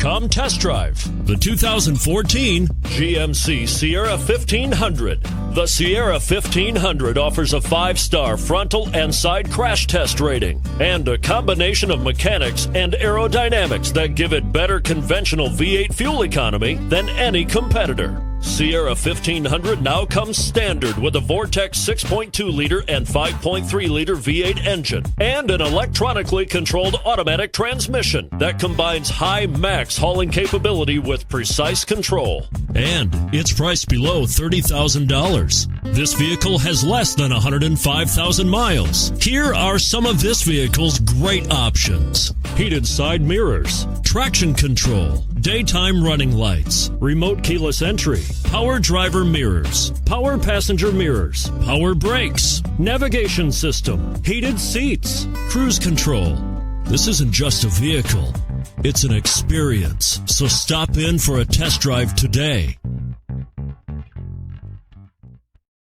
Come test drive the 2014 GMC Sierra 1500. The Sierra 1500 offers a 5-star frontal and side crash test rating and a combination of mechanics and aerodynamics that give it better conventional V8 fuel economy than any competitor. Sierra 1500 now comes standard with a Vortex 6.2-liter and 5.3-liter V8 engine and an electronically controlled automatic transmission that combines high max hauling capability with precise control. And it's priced below $30,000. This vehicle has less than 105,000 miles. Here are some of this vehicle's great options: heated side mirrors, traction control, daytime running lights, remote keyless entry, power driver mirrors, power passenger mirrors, power brakes, navigation system, heated seats, cruise control. This isn't just a vehicle, it's an experience. So stop in for a test drive today.